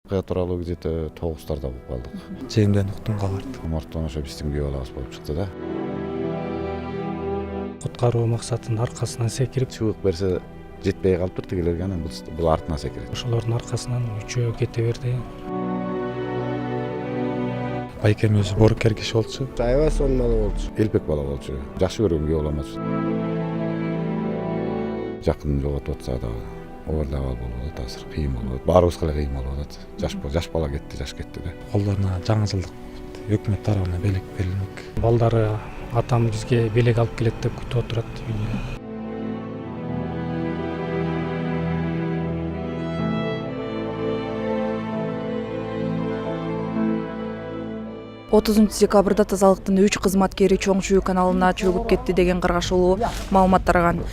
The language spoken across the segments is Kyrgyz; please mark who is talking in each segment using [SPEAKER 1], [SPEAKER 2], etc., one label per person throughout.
[SPEAKER 1] Окуя тууралуу где-то 9-тарда болуп калдык.
[SPEAKER 2] Жээнимден уктум кабарды.
[SPEAKER 1] Омарттан ошо биздин күйөө балабыз болуп чыкты да.
[SPEAKER 2] Куткаруу максатында аркасынан секирип,
[SPEAKER 1] Чыбык берсе жетпей калыптыр тигилерге, анан бул артына секирет.
[SPEAKER 2] ошолордун аркасынан үчөө кете берди. Байкем өзү боорукер киши болчу.
[SPEAKER 3] Аябай сонмалуу болчу.
[SPEAKER 1] Элбек бала болчу. Жакшы көргөн күйөө баламыз. Жакын жоготуп атса дагы оор абал болуп атат азыр. Кыйын болуп атат. Баарыбызга эле кыйын болуп атат. Жаш бала кетти, жаш кетти да.
[SPEAKER 2] Колдоруна жаңы жылдык өкмөт тарабынан белек берилмек. Балдары атам бизге белек алып келет деп күтүп отурат үйүнө.
[SPEAKER 4] 30 декабрда тазалыктын 3 кызматкери Чоң Чүй каналына чөгүп кетти деген каргашылуу маалымат тараган.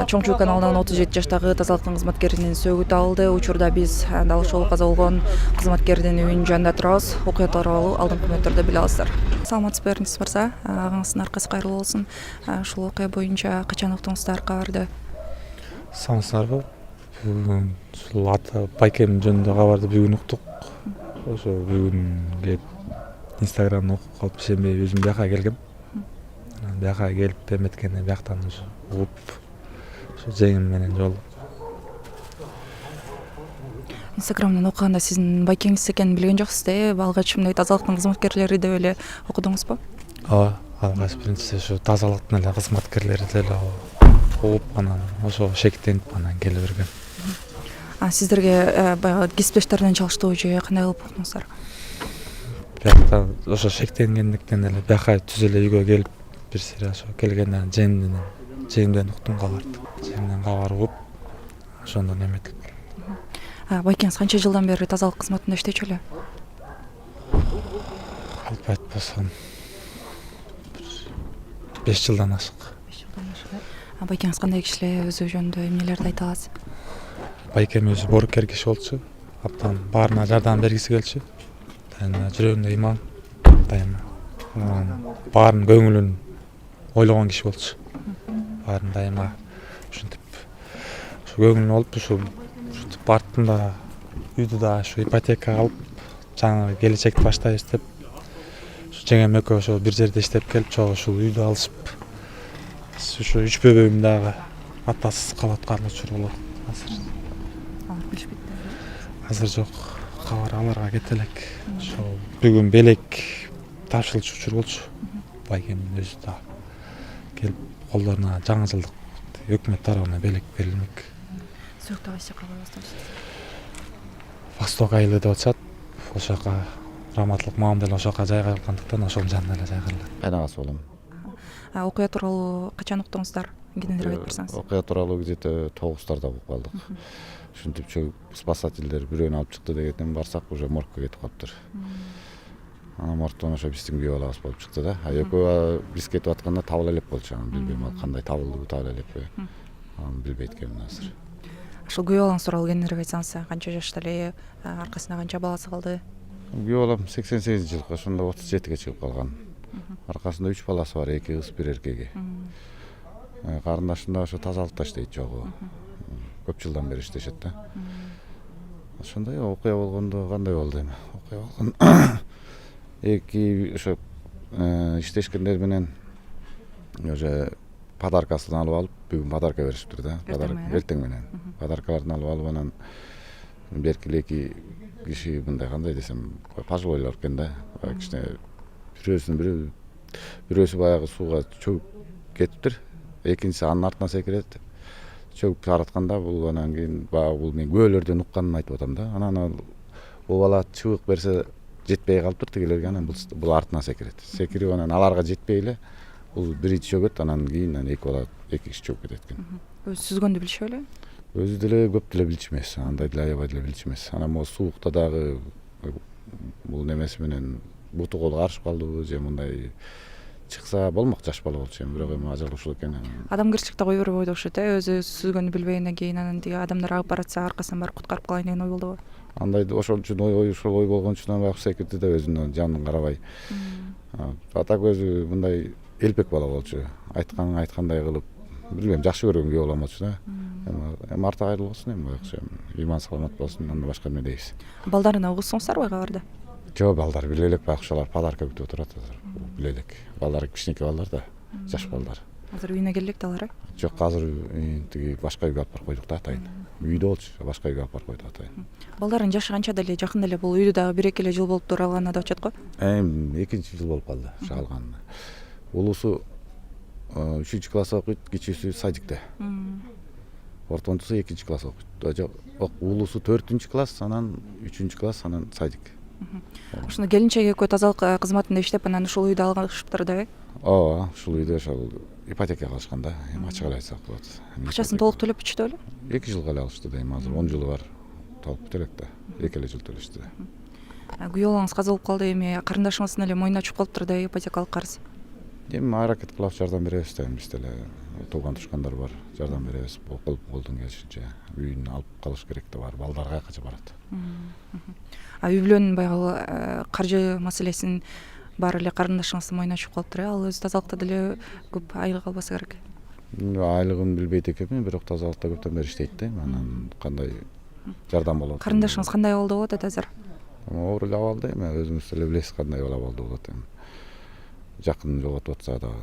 [SPEAKER 4] Чоң Чүй каналынан 37 жаштагы тазалыктын кызматкеринин сөөгү табылды. Учурда биз дал ошол каза болгон кызматкердин үйүнүн жанында турабыз. Окуя тууралуу алдыңкы мүнөттөрдө биле аласыздар. Саламатсызбы, барса, аңыңыздын аркасы кайрылуу болсун. Ушул окуя боюнча качан уктуңуздар кабарды?
[SPEAKER 2] Саламатсыздарбы? Ушул аты Байкем жөнүндө кабарды бүгүн уктук. Ошо бүгүн келип Инстаграмда окуп калып шембе өзүм бияка келгем. Бияка келип эметкенде бияктан ушу угуп ошо жеңим менен жолугуп.
[SPEAKER 4] Инстаграмдан окуганда сиздин байкеңиз экенин билген жоксуз да? Алгач мындай тазалыктын кызматкерлери деп эле окудуңузбу?
[SPEAKER 2] Ооба, алгач биринчиси ушу тазалыктын эле кызматкерлери деп эле угуп, анан ошого шектенип анан келе бергем.
[SPEAKER 4] Сиздерге баягы кесиптештерден чалыштуу же кандай кылып уктуңуздар?
[SPEAKER 2] Биякта ошо шектенгендиктен эле бияка түз эле үйгө келип бир сыйра ошо келгенде жээнимден уктум кабарды. Жээнимден кабар угуп ошондон эметип.
[SPEAKER 4] Байкеңиз канча жылдан бери тазалык кызматында иштечү эле?
[SPEAKER 2] Алып айтпасам 5 жылдан ашык.
[SPEAKER 4] Байкеңиз кандай киши эле, өзү жөнүндө эмнелерди айта аласыз?
[SPEAKER 2] Байкем өзү боорукер киши болчу. Абдан баарына жардам бергиси келчү. Жүрөгүндө иман дайыма. Баарын көңүлүн ойлогон киши болчу. Баарын дайыма ушинтип ушу көңүлүн алып ушу артында үйдү да ушу ипотека алып жаңы келечекти баштайбыз деп ушу жеңем экөө ошо бир жерде иштеп келип чогуу ушул үйдү алышып ушу 3 бөбөгүм дагы атасыз калып аткан учур болот азыр.
[SPEAKER 4] Алар билишпейт.
[SPEAKER 2] Азыр жок, кабар аларга кете элек. Ошол бүгүн белек тапшырылчу учур болчу. Байкемдин өзү да келип колдоруна жаңы жылдык өкмөт тарабынан белек берилмек.
[SPEAKER 4] Сөктө кайсы жака барасыз?
[SPEAKER 2] Восток айылы деп атышат. Ошол жака раматтылык мамам деле ошол жака жайгалгандыктан ошонун жанына эле жайгырылат.
[SPEAKER 1] Кайнагасы болом.
[SPEAKER 4] Окуя тууралуу качан уктуңуздар? Кенендирээк айтып берсеңиз.
[SPEAKER 1] Окуя тууралуу где-то 9-тарда болуп калдык. Ушинтип спасательдер бирөөнү алып чыкты дегенден барсак уже моргко кетип калыптыр. Анан моргтон ошо биздин күйөө балабыз болуп чыкты да. Экөө биз кетип атканда табыла элек болчу, анан билбейм ал кандай табылдыбы, табыла элекпи. Анан билбейт экенмин азыр.
[SPEAKER 4] Ошол күйөө балаңыз тууралуу кененирээк айтсаңыз, канча жашта эле, аркасында канча баласы калды?
[SPEAKER 1] Күйөө балам 88-жылкы, ошондо 37-ге чыгып калган. Аркасында 3 баласы бар, 2 кыз, 1 эркеги. Карындашым да ошо тазалыкта иштейт жогу. Көп жылдан бери иштешет да. Ошондой окуя болгондо кандай болду эми? Окуя болгон эки ошо иштешкендер менен уже подаркасын алып алып, бүгүн подарка беришиптир да. Эртең менен. Подаркаларын алып алып анан берки эки киши мындай кандай десем, пожилойлор экен да. Кичине бирөөсү баягы сууга чөгүп кетиптир. Экинчиси анын артына секирет. Чөгүп таратканда бул анан кийин баягы бул мен күбөлөрдөн укканын айтып атам да. Анан бул бала чыбык берсе жетпей калыптыр тигилерге, анан бул артына секирет. Секирип анан аларга жетпей эле бул биринчи чөгөт, анан кийин эки киши чөгүп кетет экен.
[SPEAKER 4] Өзү сүзгөндү билишип эле?
[SPEAKER 1] Өзү деле көп деле билчү эмес, андай деле аябай деле билчү эмес. Анан могу суукта дагы бул немеси менен буту колу карышып калдыбы же мындай чыкса болмок, жаш бала болчу эми, бирок эми ажал ушул экен.
[SPEAKER 4] Адамгерчиликти кое бербей койду окшойт, өзү сүзгөндү билбегенден кийин анан тиги адамдар агып баратса аркасынан барып куткарып калайын деген ой болдубу?
[SPEAKER 1] Андай ошол үчүн ошол ой болгон үчүн баягы секирди да, өзүнүн жанын карабай. А так өзү мындай элбек бала болчу. Айтканын айткандай кылып, билбейм, жакшы көргөн күйөө боламочу да. Эми арта кайрылуу болсун, эми боякчы иман саламат болсун, андан башка эме дейбиз.
[SPEAKER 4] Балдарына угуссуңуздарбы кабарда?
[SPEAKER 1] Жок, балдар биле элек, баягы ошолар подарка күтүп отурат азыр. Биле элек. Балдар кичинекей балдар да, жаш балдар.
[SPEAKER 4] Азыр үйүнө келе элек алар?
[SPEAKER 1] Жок, азыр тиги башка үйгө алып барып койдук да атайын. Үйдө болчу, башка үйгө алып барып койдук атайын.
[SPEAKER 4] Балдардын жашы канча деле жакында эле бул үйдө дагы 1-2 эле жыл болуп турганына деп атышат го.
[SPEAKER 1] Экинчи жыл болуп калды чыгалганына. Улуусу 3-чү класс окуйт, кичүүсү садикте. Ортончусу 2-чи класс окуйт. Жок, улуусу 4-чү класс, анан 3-чү класс, анан садик.
[SPEAKER 4] Ошондо келинчеги экөө тазалык кызматында иштеп, анан ушул үйдө алышыптыр да,
[SPEAKER 1] Ооба, ушул үйдө ошол ипотека кылышкан да, эми ачык эле айтсак болот.
[SPEAKER 4] Акчасын толук төлөп бүтүштү беле?
[SPEAKER 1] 2 жылга эле алышты да, эми азыр 10 жылы бар. Толук бүтө элек да. 2 эле жыл төлөштү да.
[SPEAKER 4] Күйөө балаңыз каза болуп калды, эми карындашыңыздын эле мойнуна чүгүп калыптыр да ипотекалык карыз.
[SPEAKER 1] Эми аракет кылып жардам беребиз да, биз деле тууган тушкандар бар, жардам беребиз. Колдон келишинче үйүн алып калыш керек да бар, балдарга кача барат.
[SPEAKER 4] Үй бүлөнүн баягы каржы маселесин баары эле карындашыңыздын мойнуна чүгүп калыптыр, ал өзү тазалыкта деле көп айлык албаса керек.
[SPEAKER 1] Айлыгын билбейт экенмин, бирок тазалыкта көптөн бери иштейт да, анан кандай жардам болот.
[SPEAKER 4] Карындашыңыз кандай абалда болот азыр?
[SPEAKER 1] Оор эле абалда, эми өзүңүз деле билесиз кандай абалда болот эми. Жакын жоготуп атса да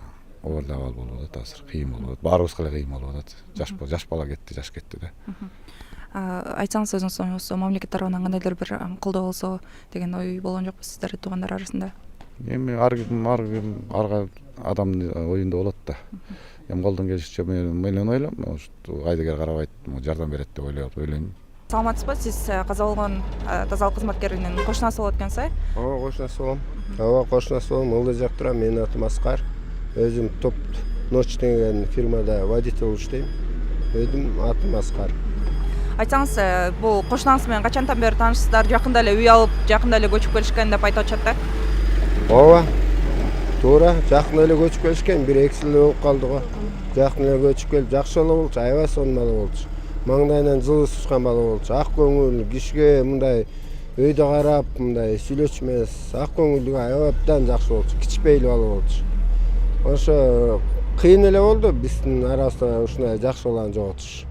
[SPEAKER 1] оор эле абал болуп атат азыр, кыйын болуп атат. Баарыбызга эле кыйын болуп атат. Жаш бала кетти, жаш кетти да.
[SPEAKER 4] Айтсаңыз өзүңүз мамлекет тарабынан кандайдыр бир колдоо болсо деген ой болгон жокпу сиздер туугандар арасында?
[SPEAKER 1] Эми ар ким адамдын оюнда болот да. Эми колдон келишинче мен ойлойм, кайдыгер карабайт, жардам берет деп ойлойм.
[SPEAKER 4] Саламатсызбы, сиз каза болгон тазалык кызматкеринин кошунасы болот экенсиз?
[SPEAKER 3] Ооба, кошунасы болом. Ооба, кошунасы болом. Ылдый жак турам. Менин атым Аскар. Өзүм топ ночь деген фирмада водитель болуп иштейм. Өзүм атым Аскар.
[SPEAKER 4] Айтсаңыз, бул кошунаңыз менен качантан бери таанышсыздар? Жакында эле үй алып, жакында эле көчүп келишкен деп айтып атышат да.
[SPEAKER 3] Ооба. Туура, жакында эле көчүп келишкен, 1-2 жыл болуп калды го. Жакында эле көчүп келип, жакшы бала болчу, аябай сонун бала болчу. Маңдайынан жылы сушкан бала болчу. Ак көңүл, кишиге мындай өйдө карап, мындай сүйлөчү эмес, ак көңүлдүү, аябай жакшы болчу. Кичпейлүү бала болчу. Ошо кыйын эле болду биздин арабызда ушундай жакшы баланы жоготуш.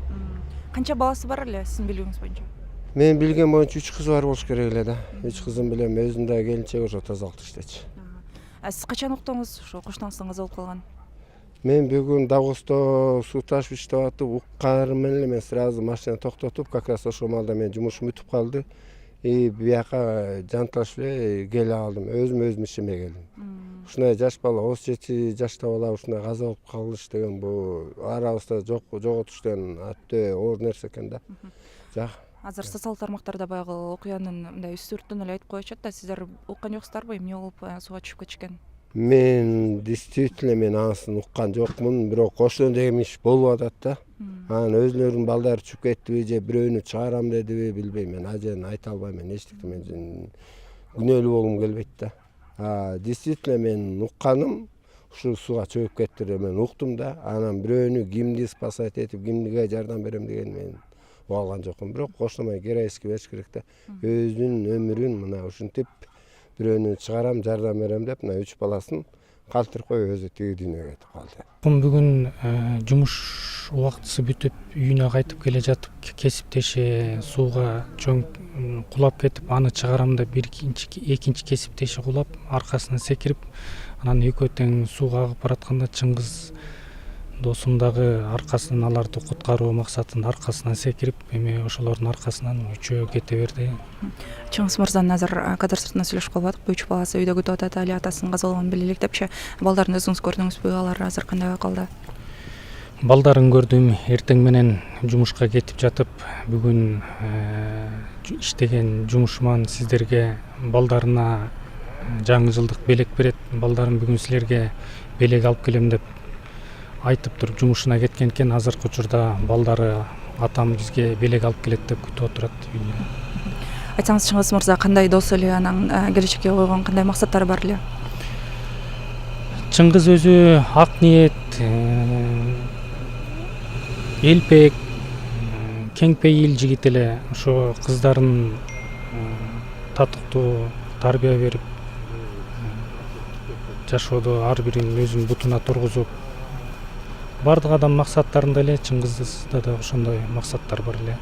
[SPEAKER 4] Канча баласы бар эле сиздин билүүңүз боюнча?
[SPEAKER 3] Мен билген боюнча 3 кызы бар болуш керек эле да. 3 кызым билем, өзүм да келинчеги ошо тазалыкта иштечи.
[SPEAKER 4] Сиз качан уктуңуз ошо кошунаңыздын каза болуп калган?
[SPEAKER 3] Мен бүгүн Дагусто суу ташып иштеп атып, укканым менен мен сразу машина токтотуп, как раз ошол маалда мен жумушум бүтүп калды. Бияка жанталашып эле келе алдым. Өзүм ишеме келдим. Ушундай жаш бала, 37 жашта бала ушундай каза болуп калыш деген бул арабызда жоготуш деген өтө оор нерсе экен да.
[SPEAKER 4] Азыр социалдык тармактарда баягы окуянын мындай үстүртүн эле айтып коюшат да, сиздер уккан жоксуздарбы, эмне болуп сууга түшүп кетишкен?
[SPEAKER 3] Мен действительно мен анысын уккан жокмун, бирок кошун деген иш болуп атат да. Анан өзүлөрүнүн балдары түшүп кеттиби же бирөөнү чыгарам дедиби билбейм, мен ажен айта албайм, мен эчтекти мен күнөөлүү болгум келбейт да. Действительно мен укканым ушу сууга чөгүп кетти деп мен уктум да. Анан бирөөнү кимди спасать этип, кимге жардам берем деген мен уга алган жокмун. Бирок кошунама геройский бериш керек да. Өзүнүн өмүрүн мына ушинтип бирөөнү чыгарам, жардам берем деп мына 3 баласын калтырып коюп өзү тиги дүйнөгө кетип калды.
[SPEAKER 5] Бүгүн жумуш убактысы бүтүп үйүнө кайтып келе жатып кесиптеши сууга чоң кулап кетип, аны чыгарам деп экинчи кесиптеши кулап аркасынан секирип, анан экөө тең сууга агып баратканда Чыңгыз досум дагы аркасынан аларды куткаруу максатында аркасынан секирип, эми ошолордун аркасынан үчөө кете берди.
[SPEAKER 4] Чыңгыз мырзанын азыр кадр сыртында сүйлөшүп калбадык. 3 баласы үйдө күтүп атат, али атасынын каза болгонун биле элек депчи. Балдарын өзүңүз көрдүңүзбү? Алар азыр кандай акалда?
[SPEAKER 5] Балдарын көрдүм, эртең менен жумушка кетип жатып, бүгүн иштеген жумушуман сиздерге балдарына жаңы жылдык белек берет. Балдарым бүгүн силерге белек алып келем деп айтып туруп жумушуна кеткен экен. Азыркы учурда балдары атам бизге белек алып келет деп күтүп отурат үйүнө.
[SPEAKER 4] Айтсаңыз, Чыңгыз мырза кандай дос эле, анан келечекке койгон кандай максаттары бар эле?
[SPEAKER 5] Чыңгыз өзү ак ниет, элпек, кеңпейил жигит эле. Ошо кыздарын татыктуу тарбия берип, жашоодо ар бирин өзүнүн бутуна тургузуп, баардык адам максаттарында эле, Чыңгызда да ошондой максаттар бар эле.